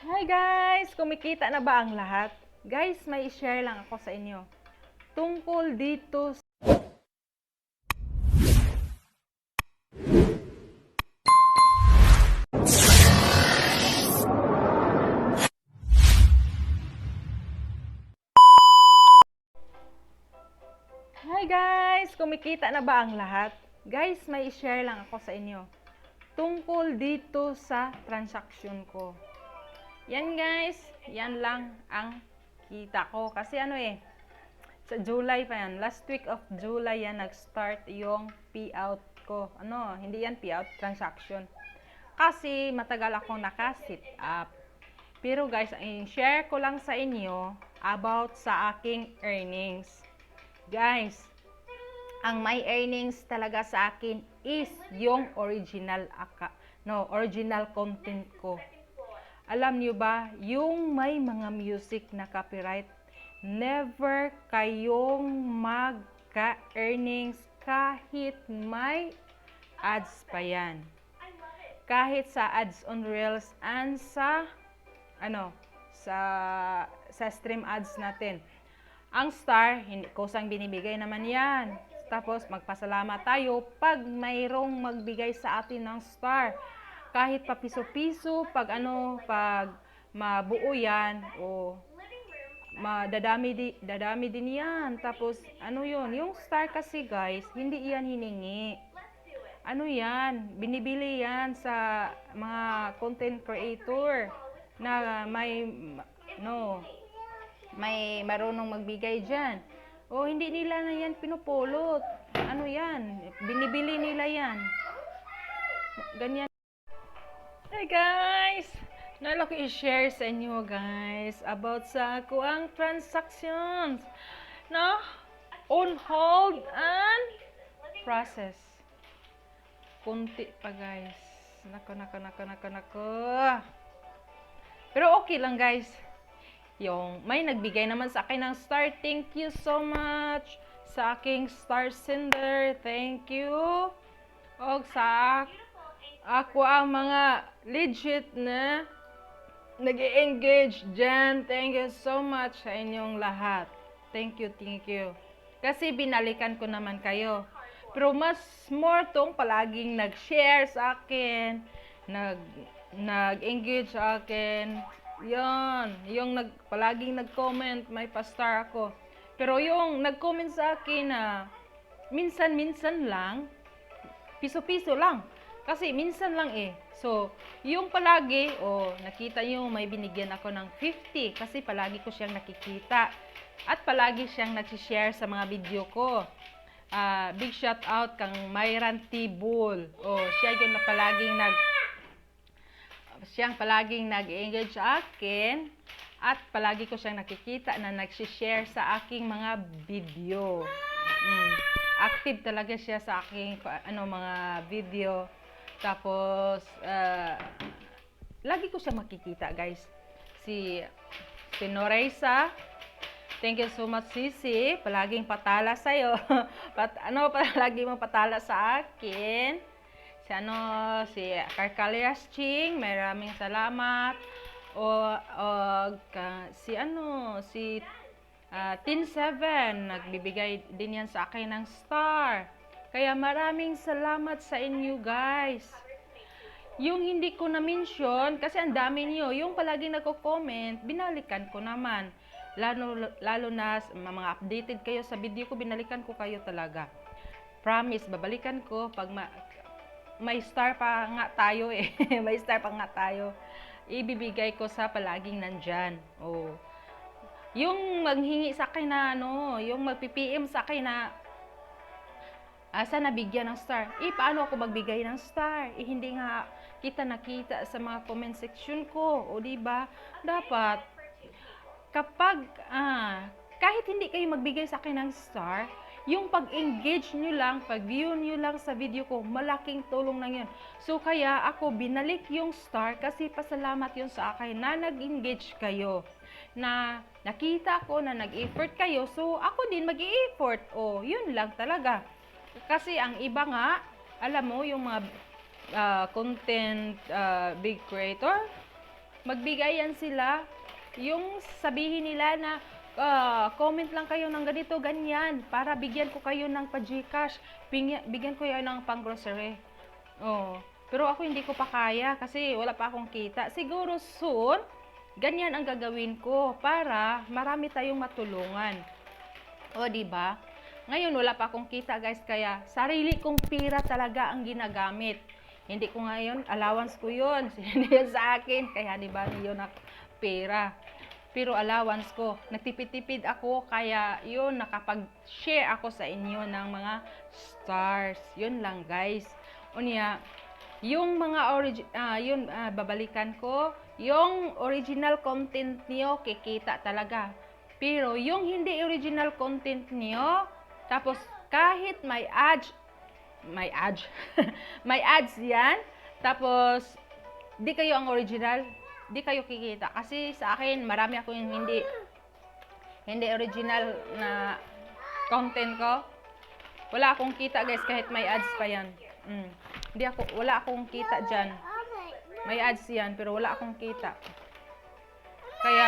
Hi guys! Kumikita na ba ang lahat? Guys, may share lang ako sa inyo. Tungkol dito Hi guys! Kumikita na ba ang lahat? Guys, may share lang ako sa inyo. Tungkol dito sa transaction ko. Yan guys, yan lang ang kita ko. Kasi sa July pa yan. Last week of July yan nag-start yung payout ko. Hindi yan payout, transaction. Kasi matagal akong naka-sit up. Pero guys, i-share ko lang sa inyo about sa aking earnings. Guys, ang my earnings talaga sa akin is yung original content ko. Alam niyo ba, yung may mga music na copyright, never kayong magka-earnings kahit may ads pa yan. Kahit sa ads on Reels and sa stream ads natin. Ang star, hindi kusang binibigay naman yan. Tapos magpasalamat tayo pag mayroong magbigay sa atin ng star. Kahit pa piso-piso, pag mabuo yan, dadami din yan. Tapos, yung star kasi guys, hindi yan hiningi. Binibili yan sa mga content creator na may marunong magbigay dyan. Hindi nila na yan pinupulot. Binibili nila yan. Ganyan. Hey guys! Nalo ko i-share sa inyo guys about sa ako ang transactions na on hold and process. Kunti pa guys. Nako. Pero okay lang guys. Yung may nagbigay naman sa akin ng star. Thank you so much sa aking star sender. Thank you. O sa ako ang mga legit na nag-engage dyan. Thank you so much sa inyong lahat. Thank you. Kasi binalikan ko naman kayo. Pero mas more tong palaging nag-share sa akin, nag-engage sa akin. Yung palaging nag-comment, may pa-star ako. Pero yung nag-comment sa akin na minsan-minsan lang, piso-piso lang. Kasi minsan lang So, yung palagi, nakita nyo, may binigyan ako ng 50 kasi palagi ko siyang nakikita. At palagi siyang nag-share sa mga video ko. Big shout out kang Myran Tibul. Siya yung palaging nag-engage sa akin. At palagi ko siyang nakikita na nag-share sa aking mga video. Active talaga siya sa aking mga video. Tapos, lagi ko siya makikita, guys. Si Noresa, thank you so much, Sisi. Palaging patala sa'yo. Palagi mong patala sa akin. Si Karkalias Ching, maraming salamat. Si Tin7, nagbibigay din yan sa akin ng star. Kaya maraming salamat sa inyo guys. Yung hindi ko na-mention, kasi ang dami niyo, yung palaging nagko-comment, binalikan ko naman. Lalo na mga updated kayo sa video ko, binalikan ko kayo talaga. Promise, babalikan ko pag may star pa nga tayo may star pa nga tayo. Ibibigay ko sa palaging nandyan. Yung maghingi sa akin na yung magpi-PM sa akin na sana bigyan ng star. Paano ako magbigay ng star? Hindi nga kita nakita sa mga comment section ko. Diba? Dapat, kapag, kahit hindi kayo magbigay sa akin ng star, yung pag-engage nyo lang, pag-view nyo lang sa video ko, malaking tulong na yun. So, kaya ako binalik yung star kasi pasalamat yun sa akin na nag-engage kayo. Na nakita ko na nag-effort kayo, so ako din mag-i-effort. Yun lang talaga. Kasi ang iba nga, alam mo, yung mga content big creator, magbigayan sila. Yung sabihin nila na comment lang kayo ng ganito, ganyan, para bigyan ko kayo ng pa-Gcash, bigyan ko kayo ng pang-grocery. Oh, pero ako hindi ko pa kaya kasi wala pa akong kita. Siguro soon, ganyan ang gagawin ko para marami tayong matulungan. O, di ba? Ngayon, wala pa akong kita, guys, kaya sarili kong pira talaga ang ginagamit. Hindi ko ngayon, allowance ko yun. Hindi yan sa akin, kaya di ba yun ako pera. Pero allowance ko. Nagtipid-tipid ako, kaya yun, nakapag-share ako sa inyo ng mga stars. Yun lang, guys. Unya, yung mga babalikan ko, yung original content niyo, kikita talaga. Pero yung hindi original content niyo, tapos kahit may ads, may ads yan, tapos di kayo ang original, di kayo kikita. Kasi sa akin, marami ako yung hindi original na content ko. Wala akong kita, guys, kahit may ads pa yan. Wala akong kita dyan. May ads yan, pero wala akong kita. Kaya